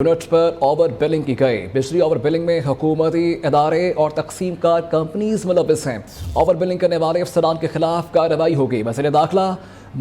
Unit पर over billing की गई। बिजली ओवर बिलिंग में हुकूमती इदारे और तकसीम कार कंपनीज मुलविस हैं। ओवर बिलिंग करने वाले अफसरान के खिलाफ कार्रवाई होगी। वज़ीर दाखिला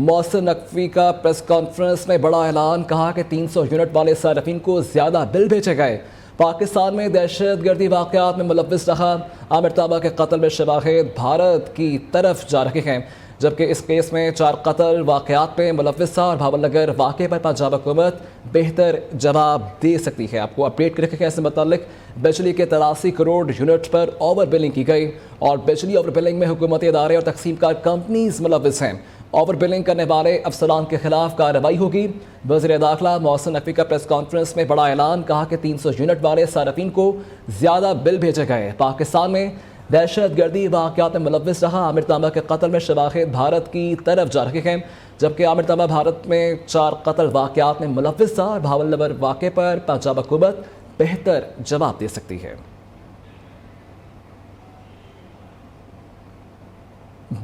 मोहसिन नकवी का प्रेस कॉन्फ्रेंस में बड़ा ऐलान, कहा कि 300 यूनिट वाले सार्फिन को ज़्यादा बिल भेजे गए। पाकिस्तान में दहशत गर्दी वाक़यात में मुलविस रहा आमिर ताबा के कत्ल में शवाहिद भारत की तरफ जा रहे हैं, जबकि इस केस में 4 कत्ल वाक़यात में मुलविस था और भावलनगर वाक़े पर पंजाब हुकूमत बेहतर जवाब दे सकती है। आपको अपडेट कर रखे हैं इससे मुतालिक। बिजली के 83 करोड़ यूनिट पर ओवर बिलिंग की गई और बिजली ओवर बिलिंग में हुकूमती इदारे और तकसीम कार कंपनीज मुलविस हैं। ओवर बिलिंग करने वाले अफसरान के खिलाफ कार्रवाई होगी। वज़ीर दाखिला मोहसिन नकवी का प्रेस कॉन्फ्रेंस में बड़ा ऐलान, कहा कि 300 यूनिट वाले सार्फिन को ज़्यादा बिल भेजे गए। पाकिस्तान में दहशत गर्दी वाक़यात में मुलविस रहा आमिर ताबा के कत्ल में शवाहिद भारत की तरफ जा रहे हैं, जबकि आमिर ताबा भारत में 4 कत्ल वाक़यात में मुलविस था और भावलनगर वाक़े पर पंजाब हुकूमत बेहतर जवाब दे सकती है।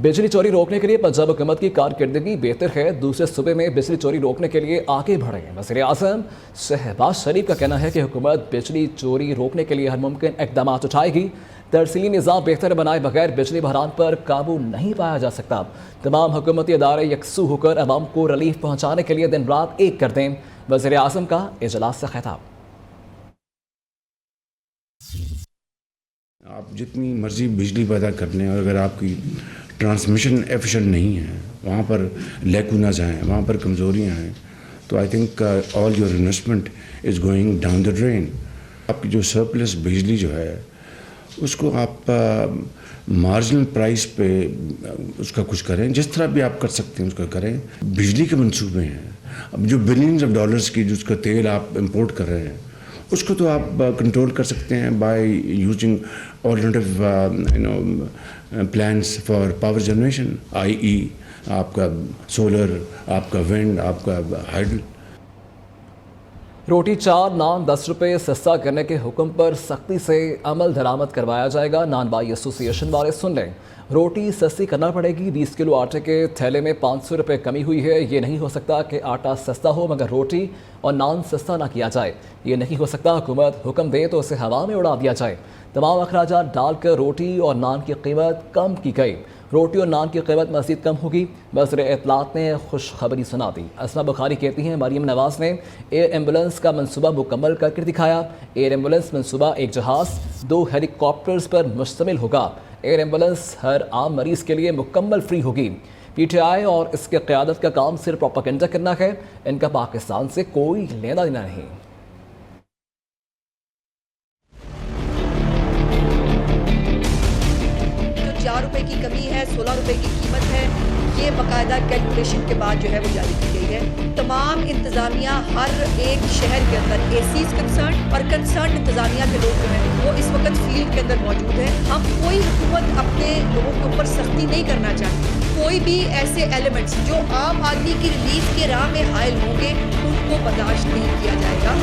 बिजली चोरी रोकने के लिए पंजाब हुकूमत की कारकर्दगी बेहतर है। दूसरे सूबे में बिजली चोरी रोकने के लिए आगे बढ़े। वज़ीर आज़म शहबाज शरीफ का कहना है कि हुकूमत बिजली चोरी रोकने के लिए हर मुमकिन इक़दाम उठाएगी। तरसीली निज़ाम बेहतर बनाए बगैर बिजली बहरान पर काबू नहीं पाया जा सकता। तमाम हुकूमती इदारे यकसू होकर अवाम को रिलीफ पहुँचाने के लिए दिन रात एक कर दें। वज़ीर आज़म का इजलास से खिताब। आप जितनी मर्जी बिजली पैदा कर लें और अगर आपकी ट्रांसमिशन एफिशिएंट नहीं है, वहाँ पर लैकुनाज हैं, वहाँ पर कमज़ोरियाँ हैं, तो I think all your investment is going down the drain. आपकी जो सरप्लस बिजली जो है उसको आप मार्जिनल प्राइस पे उसका कुछ करें, जिस तरह भी आप कर सकते हैं उसका करें। बिजली के मंसूबे हैं, अब जो बिलियंस ऑफ डॉलर्स की जो उसका तेल आप इंपोर्ट कर रहे हैं उसको तो आप कंट्रोल कर सकते हैं by using alternative plans for power generation, i.e. आपका सोलर, आपका विंड, आपका हाइडल। रोटी 4 नान 10 रुपये सस्ता करने के हुक्म पर सख्ती से अमल दरामद करवाया जाएगा। नान बाई एसोसिएशन वाले सुन लें, रोटी सस्ती करना पड़ेगी। 20 किलो आटे के थैले में 500 रुपये कमी हुई है। ये नहीं हो सकता कि आटा सस्ता हो मगर रोटी और नान सस्ता ना किया जाए। ये नहीं हो सकता हुकूमत हुक्म दे तो उसे हवा में उड़ा दिया जाए। तमाम अखराजात डालकर रोटी और नान की कीमत कम की गई। रोटी और नान की कीमत मज़ीद कम होगी। वज़ीर इत्तलात ने खुशखबरी सुना दी। असमा बुखारी कहती हैं, मरियम नवाज़ ने एयर एम्बुलेंस का मनसूबा मुकम्मल करके दिखाया। एयर एम्बुलेंस मनसूबा एक जहाज़ 2 हेलीकॉप्टर्स पर मुश्तमिल होगा। एयर एम्बुलेंस हर आम मरीज़ के लिए मुकम्मल फ्री होगी। PTI और इसके क़यादत का काम सिर्फ प्रोपेगेंडा करना है। इनका पाकिस्तान से कोई लेना देना नहीं। 4 रुपए की कमी है, 16 रुपए की कीमत है। ये बाकायदा कैलकुलेशन के बाद जो है वो जारी की गई है। तमाम इंतज़ामिया हर एक शहर के अंदर एसीज कंसर्न और कंसर्न इंतज़ामिया के लोग जो हैं वो इस वक्त फील्ड के अंदर मौजूद हैं। हम कोई हुकूमत अपने लोगों के ऊपर सख्ती नहीं करना चाहती। कोई भी ऐसे एलिमेंट्स जो आम आदमी की रिलीफ के राह में हायल होंगे उनको बर्दाश्त नहीं किया जाएगा।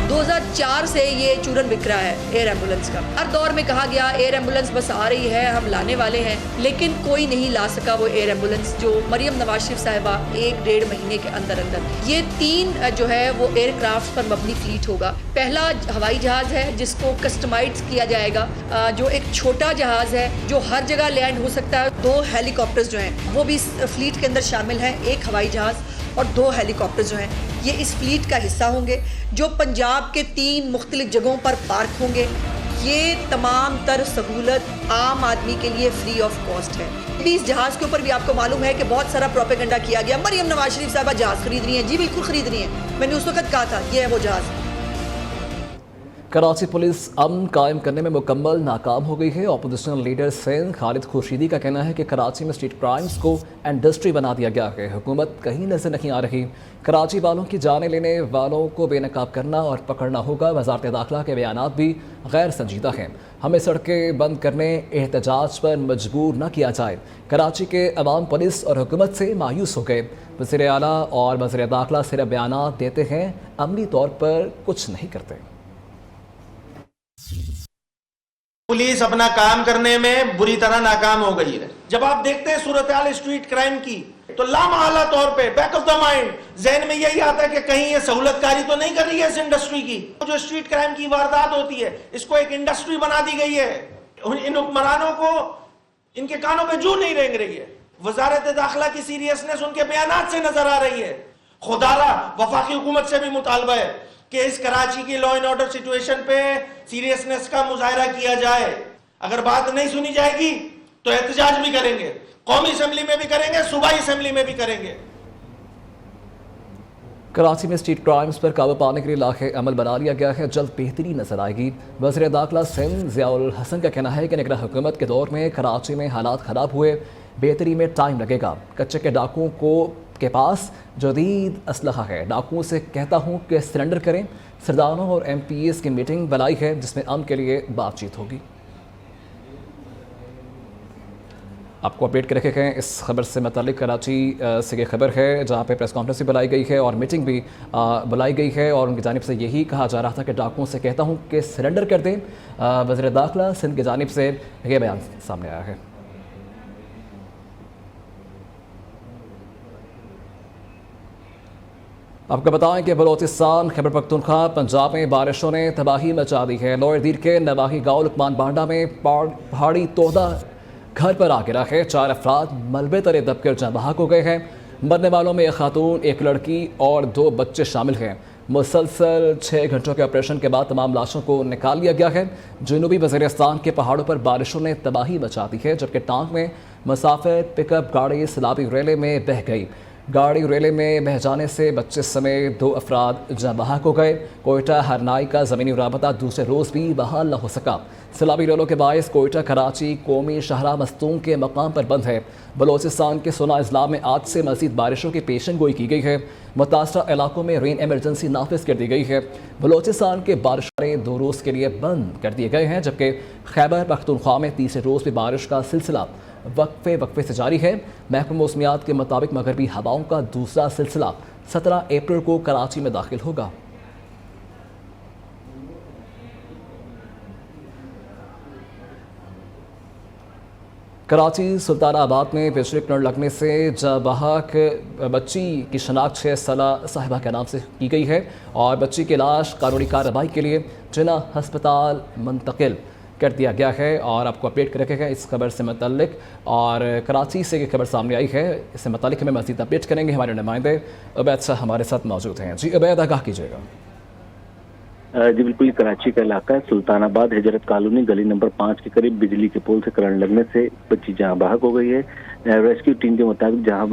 2004 से ये चूरन बिक रहा है एयर एम्बुलेंस का। हर दौर में कहा गया एयर एम्बुलेंस बस आ रही है, हम लाने वाले हैं, लेकिन कोई नहीं ला सका वो एयर एम्बुलेंस जो मरियम नवाज शरीफ साहिबा 1-1.5 महीने के अंदर अंदर। ये 3 जो है वो एयरक्राफ्ट पर मबनी फ्लीट होगा। पहला हवाई जहाज है जिसको कस्टमाइज किया जाएगा, जो एक छोटा जहाज है जो हर जगह लैंड हो सकता है। 2 हेलीकॉप्टर्स जो हैं वो भी फ्लीट के अंदर शामिल हैं। 1 हवाई जहाज और 2 हेलीकॉप्टर जो हैं ये इस फ्लीट का हिस्सा होंगे, जो पंजाब के 3 मुख्तलिफ जगहों पर पार्क होंगे। ये तमाम तर सहूलत आम आदमी के लिए फ्री ऑफ कॉस्ट है। इस जहाज़ के ऊपर भी आपको मालूम है कि बहुत सारा प्रोपेगेंडा किया गया। मरियम नवाज शरीफ साहबा जहाज़ खरीद रही हैं। जी बिल्कुल खरीद रही हैं। मैंने उस वक्त कहा था ये है वो जहाज़। कराची पुलिस अमन कायम करने में मुकम्मल नाकाम हो गई है। अपोजिशन लीडर सैन खालिद खुर्शीदी का कहना है कि कराची में स्ट्रीट क्राइम्स को इंडस्ट्री बना दिया गया है। हुकूमत कहीं नजर नहीं आ रही। कराची वालों की जाने लेने वालों को बेनकाब करना और पकड़ना होगा। वज़ारत दाखिला के बयानात भी गैर संजीदा हैं। हमें सड़कें बंद करने एहतजाज पर मजबूर न किया जाए। कराची के अवाम पुलिस और हुकूमत से मायूस हो गए। वज़ीर आला और वज़ीर दाखिला सिर्फ बयानात देते हैं, अमली तौर पर कुछ नहीं करते। पुलिस अपना काम करने में बुरी तरह नाकाम हो गई है। जब आप देखते हैं सूरत हाल स्ट्रीट क्राइम की, तो लामहला तौर पे बैक ऑफ द माइंड जहन में यही आता है कि कहीं ये सहूलतकारी तो नहीं कर रही है इस इंडस्ट्री की। जो स्ट्रीट क्राइम की वारदात होती है इसको एक इंडस्ट्री बना दी गई है। इन हुक्मरानों को इनके कानों पे जू नहीं रेंग रही है। वजारत दाखिला की सीरियसनेस उनके बयानात से नजर आ रही है। खुदारा वफाकी हुकूमत से भी मुतालबा है कि इस कराची की लॉ एंड ऑर्डर सिचुएशन पे सीरियसनेस का मुजाहरा किया जाए। अगर बात नहीं सुनी जाएगी तो एहतजाज भी करेंगे, कौमी असेंबली में भी करेंगे, सूबाई असेंबली में भी करेंगे। कराची में स्ट्रीट क्राइम्स पर काबू पाने के लिए लाखे अमल बना लिया गया है, जल्द बेहतरी नजर आएगी। वज़ीर दाखिला सिंध ज़ियाउल हसन का कहना है कि निगरान हुकूमत के दौर में कराची में हालात ख़राब हुए, बेहतरी में टाइम लगेगा। कच्चे के डाकुओं के पास जदीद असलहा है। डाकुओं से कहता हूँ कि सरेंडर करें। सरदारों और MPs की मीटिंग बुलाई है जिसमें अमन के लिए बातचीत होगी। आपको अपडेट कर रखे हैं इस खबर से मतलब कराची से ये खबर है जहाँ पे प्रेस कॉन्फ्रेंस भी बुलाई गई है और मीटिंग भी बुलाई गई है और उनकी जानिब से यही कहा जा रहा था कि डाकुओं से कहता हूँ कि सरेंडर कर दें। वज़ीर दाखिला सिंध की जानिब से ये बयान सामने आया है। आपको बताएं कि बलोचिस्तान, खैबर पख्तूनख्वा, पंजाब में बारिशों ने तबाही मचा दी है। लोअर दीर के नवाही गाँव लुकमान बांडा में पहाड़ी तोहदा घर पर आ गिरा है। 4 अफराद मलबे तले दबकर जाँ बहक हो गए हैं। मरने वालों में एक खातून, एक लड़की और 2 बच्चे शामिल हैं। मुसलसल 6 घंटों के ऑपरेशन के बाद तमाम लाशों को निकाल लिया गया है। जनूबी वज़ीरिस्तान के पहाड़ों पर बारिशों ने तबाही मचा दी है, जबकि टांग में मुसाफिर पिकअप गाड़ी सैलाबी रेले में बह गई। गाड़ी रेले में बह जाने से बच्चे समेत 2 अफराद जाँ बहक हो गए। कोयटा हरनाई का ज़मीनी राबता दूसरे रोज़ भी बहाल न हो सका। सैलाबी रेलों के बायस कोयटा कराची कौमी शाहराह मस्तूम के मकाम पर बंद है। बलोचिस्तान के सोना अजला में आज से मज़ीद बारिशों की पेशन गोई की गई है। मुतासरा इलाकों में रेन एमरजेंसी नाफिज कर दी गई है। बलोचिस्तान के बारिशें 2 रोज़ के लिए बंद कर दिए गए हैं, जबकि खैबर पख्तूनख्वा में तीसरे रोज़ भी बारिश का सिलसिला वक्फे से जारी है। महकमा मौसमियात के मुताबिक मगरबी हवाओं का दूसरा सिलसिला 17 अप्रैल को कराची में दाखिल होगा। कराची सुल्तानाबाद में बिजली करंट लगने से जाबहक बच्ची की शनाख्त 6 साला साहिबा के नाम से की गई है और बच्ची की लाश कानूनी कार्रवाई के लिए जिना हस्पताल मुंतकिल कर दिया गया है। और आपको अपडेट कर रखेगा इस खबर से मतलब और कराची से ये खबर सामने आई है, इससे मतलब हमें मज़ीद अपडेट करेंगे हमारे नुमाइंदे उबैद साहब हमारे साथ मौजूद हैं। जी उबैद, आगाह कीजिएगा। जी बिल्कुल, कराची का इलाका है सुल्तानाबाद हिजरत कॉलोनी गली नंबर 5 के करीब बिजली के पोल से करंट लगने से बच्ची जहां बहक हो गई है। रेस्क्यू टीम के मुताबिक जहां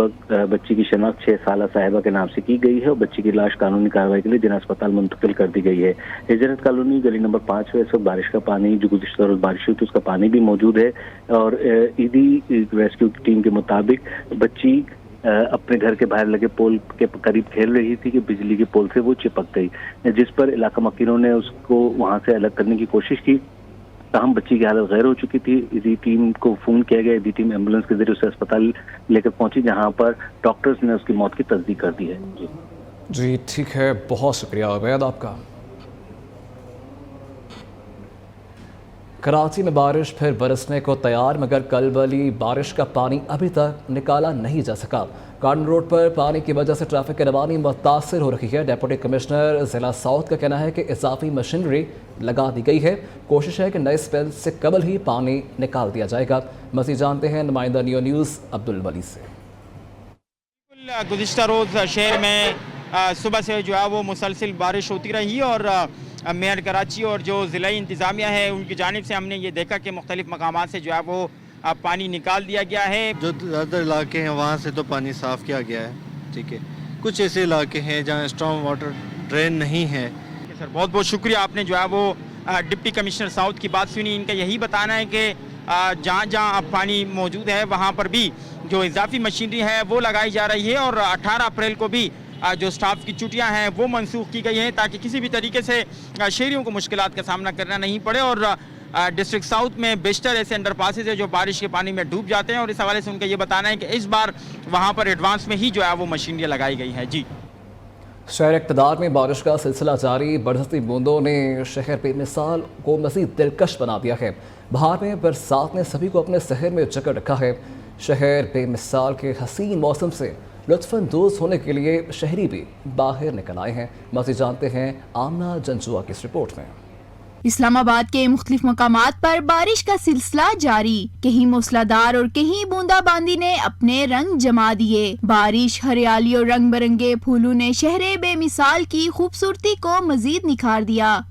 बच्ची की शनाख्त 6 साला साहिबा के नाम से की गई है और बच्ची की लाश कानूनी कार्रवाई के लिए जिला अस्पताल मुंतकिल कर दी गई है। हिजरत कॉलोनी गली नंबर 5 में इस वक्त बारिश का पानी, जो गुज़िश्ता रोज बारिश हुई तो उसका पानी भी मौजूद है और ईदी रेस्क्यू टीम के मुताबिक बच्ची अपने घर के बाहर लगे पोल के करीब खेल रही थी कि बिजली के पोल से वो चिपक गई, जिस पर इलाका मकीनों ने उसको वहां से अलग करने की कोशिश की। ताहम बच्ची की हालत गैर हो चुकी थी। इसी टीम को फोन किया गया, इसी टीम एम्बुलेंस के जरिए उसे अस्पताल लेकर पहुंची, जहां पर डॉक्टर्स ने उसकी मौत की तस्दीक कर दी है। जी ठीक है, बहुत शुक्रिया उबैद आपका। कराची में बारिश फिर बरसने को तैयार, मगर कल वाली बारिश का पानी अभी तक निकाला नहीं जा सका। गार्डन रोड पर पानी की वजह से ट्रैफिक की रवानी मुतासर हो रही है। डिप्टी कमिश्नर जिला साउथ का कहना है कि इजाफी मशीनरी लगा दी गई है। कोशिश है कि नए स्पेल से कबल ही पानी निकाल दिया जाएगा। मज़ीद जानते हैं नुमाइंदा नियो न्यूज़ अब्दुल वली से। गुज़िश्ता रोज़ शहर में सुबह से जो है वो मुसलसल बारिश होती रही और मेयर कराची और जो ज़िला इंतज़ामिया है उनकी जानिब से हमने ये देखा कि मुख्तलिफ मकामात से जो है वो पानी निकाल दिया गया है। जो ज़्यादा इलाके हैं वहाँ से तो पानी साफ़ किया गया है, ठीक है। कुछ ऐसे इलाके हैं जहाँ स्ट्रॉन्ग वाटर ड्रेन नहीं है। सर बहुत बहुत शुक्रिया, आपने जो है वो डिप्टी कमिश्नर साउथ की बात सुनी। इनका यही बताना है कि जहाँ जहाँ अब पानी मौजूद है वहाँ पर भी जो इजाफी मशीनरी है वो लगाई जा रही है और 18 अप्रैल को भी जो स्टाफ की छुट्टियां हैं वो मनसूख की गई हैं ताकि किसी भी तरीके से शहरियों को मुश्किलात का सामना करना नहीं पड़े। और डिस्ट्रिक्ट साउथ में बेशतर ऐसे अंडर पासेज है जो बारिश के पानी में डूब जाते हैं और इस हवाले से उनका ये बताना है कि इस बार वहाँ पर एडवांस में ही जो है वो मशीनरी लगाई गई है। जी शहर इक़्तिदार में बारिश का सिलसिला जारी, बरसती बूंदों ने शहर बेमिसाल को मज़ीद दिलकश बना दिया है। बहार में बरसात ने सभी को अपने शहर में जकड़ रखा है। शहर बेमिसाल के हसीन मौसम से लुत्फ़अंदोज़ होने के लिए शहरी भी बाहर निकल आए हैं। मज़ीद जानते हैं आमना जंजुआ की इस रिपोर्ट में। इस्लामाबाद के मुख्तलिफ मकामात पर बारिश का सिलसिला जारी, कहीं मूसलाधार और कहीं बूंदाबांदी ने अपने रंग जमा दिए। बारिश, हरियाली और रंग बिरंगे फूलों ने शहर बेमिसाल की खूबसूरती को मजीद निखार दिया।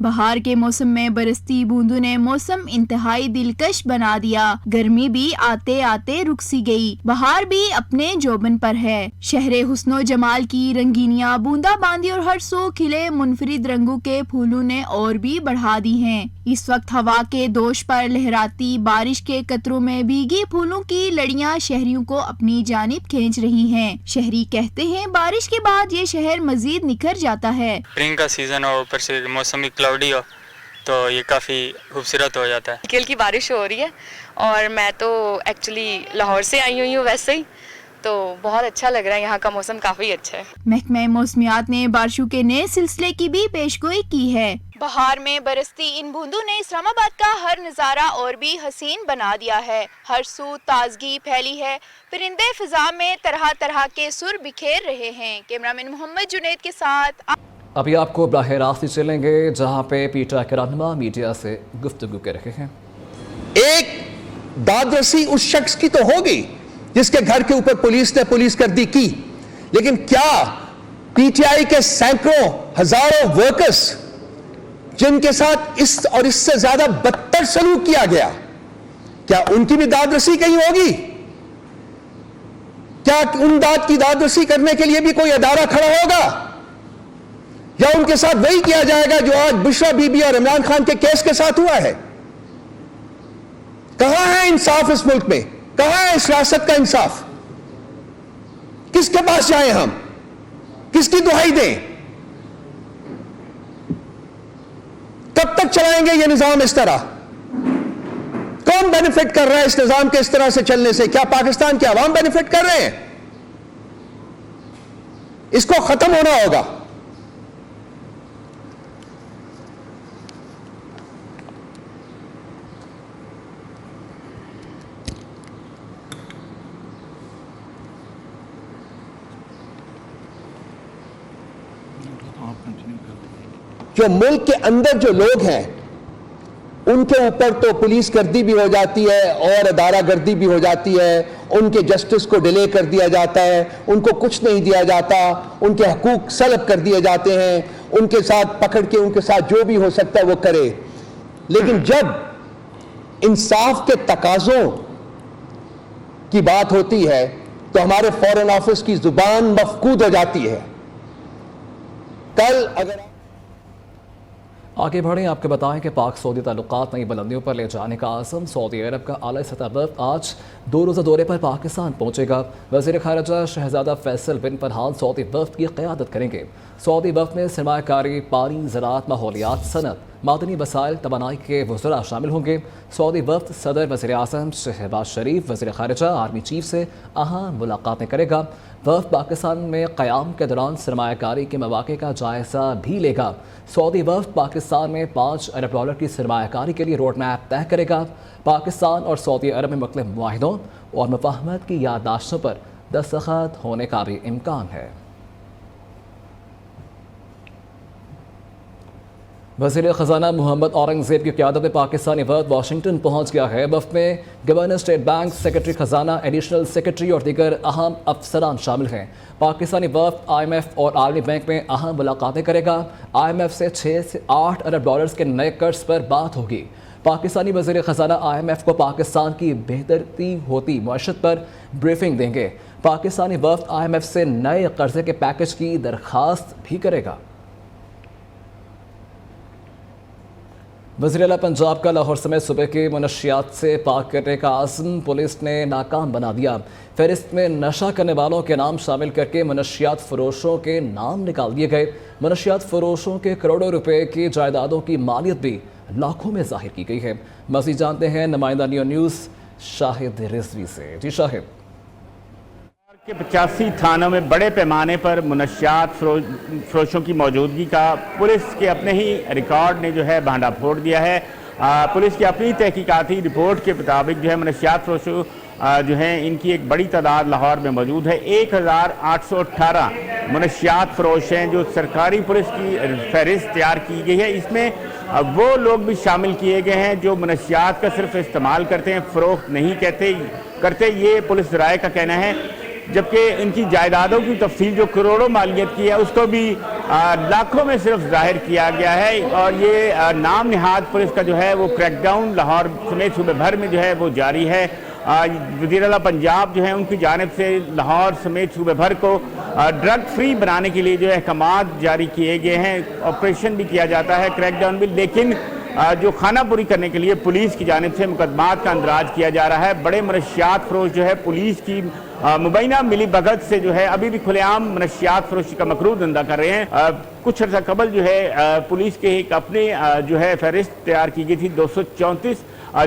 बहार के मौसम में बरसती बूंदों ने मौसम इंतहाई दिलकश बना दिया। गर्मी भी आते आते रुक सी गई, बहार भी अपने जोबन पर है। शहरे हुस्नो जमाल की रंगीनियां, बूंदाबांदी और हर सू खिले मुनफरिद रंगों के फूलों ने और भी बढ़ा दी हैं। इस वक्त हवा के दोष पर लहराती बारिश के कतरों में भीगी फूलों की लड़ियां शहरियों को अपनी जानिब खींच रही हैं। शहरी कहते हैं बारिश के बाद ये शहर मजीद निखर जाता है। स्प्रिंग का सीजन और ऊपर से मौसम भी क्लाउडी हो तो ये काफ़ी खूबसूरत हो जाता है। कल की बारिश हो रही है और मैं तो एक्चुअली लाहौर से आई हुई हूँ, वैसे ही तो बहुत अच्छा लग रहा है, यहाँ का मौसम काफ़ी अच्छा है। महकमा मौसमियात ने बारिशों के नए सिलसिले की भी पेशगोई की है। बहार में बरसती इन बूंदों ने इस्लामाबाद का हर नज़ारा और भी हसीन बना दिया है। हर सू ताजगी फैली है, परिंदे फिजा में तरह तरह के सुर बिखेर रहे हैं। कैमरामैन मोहम्मद जुनैद के साथ अभी आपको बराह रास्त चलेंगे जहां पे पीटा के रहनुमा मीडिया से गुफ्तगू कर रहे हैं। एक दादरसी उस शख्स की तो होगी जिसके घर के ऊपर पुलिस ने पुलिसगर्दी की, लेकिन क्या पीटीआई के सैकड़ों हजारों वर्कर्स जिनके साथ इस और इससे ज्यादा बदतर सलूक किया गया, क्या उनकी भी दादरसी कहीं होगी? क्या उन की दादरसी करने के लिए भी कोई अदारा खड़ा होगा, या उनके साथ वही किया जाएगा जो आज बुशरा बीबी और इमरान खान के केस के साथ हुआ है? कहां है इंसाफ इस मुल्क में? कहां है इस रियासत का इंसाफ? किसके पास जाएं हम? किसकी दुहाई दें? कब तक चलाएंगे ये निजाम इस तरह? कौन बेनिफिट कर रहा है इस निजाम के इस तरह से चलने से? क्या पाकिस्तान के अवाम बेनिफिट कर रहे हैं? इसको खत्म होना होगा। जो मुल्क के अंदर जो लोग हैं उनके ऊपर तो पुलिस गर्दी भी हो जाती है और अदारा गर्दी भी हो जाती है, उनके जस्टिस को डिले कर दिया जाता है, उनको कुछ नहीं दिया जाता, उनके हकूक सलब कर दिए जाते हैं, उनके साथ पकड़ के उनके साथ जो भी हो सकता है वो करे। लेकिन जब इंसाफ के तकाज़ों की बात होती है तो हमारे फॉरेन ऑफिस की जुबान मफकूद हो जाती है। कल अगर आगे बढ़ें, आपको बताएं कि पाक सऊदी ताल्लुकात नई बुलंदियों पर ले जाने का आज़म। सऊदी अरब का आला सतह वफ़द आज 2 रोज़ा दौरे पर पाकिस्तान पहुंचेगा। वज़ीर ख़ारिजा शहजादा फैसल बिन फरहान सऊदी वफ़द की क़यादत करेंगे। सऊदी वफ़द में सरमायाकारी, पानी, ज़राअत, माहौलियात, सनत, मादनी वसाइल, तवानाई के वज़रा शामिल होंगे। सऊदी वफ़द सदर वज़ीर आज़म शहबाज शरीफ, वज़ीर ख़ारिजा, आर्मी चीफ से अहम मुलाकातें करेगा। वफ़द पाकिस्तान में क़याम के दौरान सरमायाकारी के मौक़े का जायज़ा भी लेगा। सऊदी वफ़द पाकिस्तान में $5 अरब की सरमायाकारी के लिए रोड मैप तय करेगा। पाकिस्तान और सऊदी अरब में मुख्तलिफ मुआहिदों और मुफाहमत की याददाश्तों पर दस्तखत होने का भी इम्कान है। वज़ीर ख़जाना मोहम्मद औरंगज़ेब की क़यादत में पाकिस्तानी वफ़द वाशिंगटन पहुँच गया है। वफ़द में गवर्नर स्टेट बैंक, सेक्रेटरी ख़जाना, एडिशनल सेक्रेटरी और दीगर अहम अफसरान शामिल हैं। पाकिस्तानी वफ़द IMF और आलमी बैंक में अहम मुलाकातें करेगा। IMF से $6 से $8 अरब के नए कर्ज पर बात होगी। पाकिस्तानी वज़ीर ख़जाना IMF को पाकिस्तान की बेहतरी होती मईशत पर ब्रीफिंग देंगे। पाकिस्तानी वफ़द IMF से नए कर्जे के पैकेज की दरख्वास्त भी करेगा। वज़ीर आला पंजाब का लाहौर समेत सूबे की मनशियात से पाक करने का आज़म पुलिस ने नाकाम बना दिया। फहरिस्त में नशा करने वालों के नाम शामिल करके मनशियात फरोशों के नाम निकाल दिए गए। मनशियात फरोशों के करोड़ों रुपए की जायदादों की मालियत भी लाखों में जाहिर की गई है। मज़ीद जानते हैं नुमाइंदा न्यूज़ शाहिद रिजवी से। जी शाहिद। के 85 थानों में बड़े पैमाने पर मुनशियात फरोशों की मौजूदगी का पुलिस के अपने ही रिकॉर्ड ने जो है भांडाफोड़ दिया है। पुलिस की अपनी तहकीकाती रिपोर्ट के मुताबिक जो है मुनशियात फरोशों जो हैं इनकी एक बड़ी तादाद लाहौर में मौजूद है। 1818 मुनशियात फरोश हैं जो सरकारी पुलिस की फहरिस्त तैयार की गई है। इसमें वो लोग भी शामिल किए गए हैं जो मुनशियात का सिर्फ इस्तेमाल करते हैं, फ़रोख्त नहीं करते, ये पुलिस राय का कहना है। जबकि इनकी जायदादों की तफसील जो करोड़ों मालियत की है उसको भी लाखों में सिर्फ जाहिर किया गया है। और ये नाम निहाद पुलिस का जो है वो क्रैकडाउन लाहौर समेत सूबे भर में जो है वो जारी है। वज़ीर आला पंजाब जो है उनकी जानिब से लाहौर समेत सूबे भर को ड्रग फ्री बनाने के लिए जो अहकामात जारी किए गए हैं। ऑपरेशन भी किया जाता है, क्रैकडाउन भी, लेकिन जो खाना पूरी करने के लिए पुलिस की जानिब से मुकदमात का अंदराज किया जा रहा है। बड़े मनशियात फरोश जो है पुलिस की मुबैना मिली भगत से जो है अभी भी खुलेआम मनशियात फरोशी का मकरू धंधा कर रहे हैं। कुछ अर्सा कबल जो है पुलिस के एक अपने जो है फहरिस्त तैयार की गई थी 234,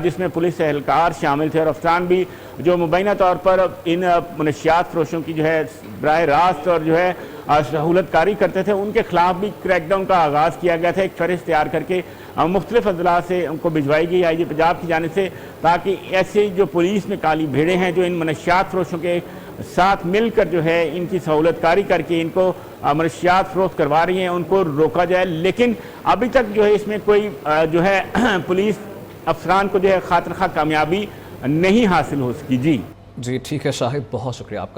जिसमें पुलिस एहलकार शामिल थे और अफसरान भी जो मुबैना तौर पर इन मनशियात फरोशों की जो है बराह रास्त और जो है सहूलतकारी करते थे, उनके खिलाफ भी क्रैकडाउन का आगाज़ किया गया था। एक फहरिस्त तैयार करके मुख्तलिफ अजला से उनको भिजवाई गई आई पंजाब की जानिब से, ताकि ऐसे जो पुलिस में काली भेड़ें हैं जो इन मनशियात फरोशों के साथ मिलकर जो है इनकी सहूलतकारी करके इनको मनशियात फरोख्त करवा रही हैं, उनको रोका जाए। लेकिन अभी तक जो है इसमें कोई जो है पुलिस अफसरान को जो है खातिर खा कामयाबी नहीं हासिल हो सकी। जी ठीक है शाहिद, बहुत शुक्रिया आपका।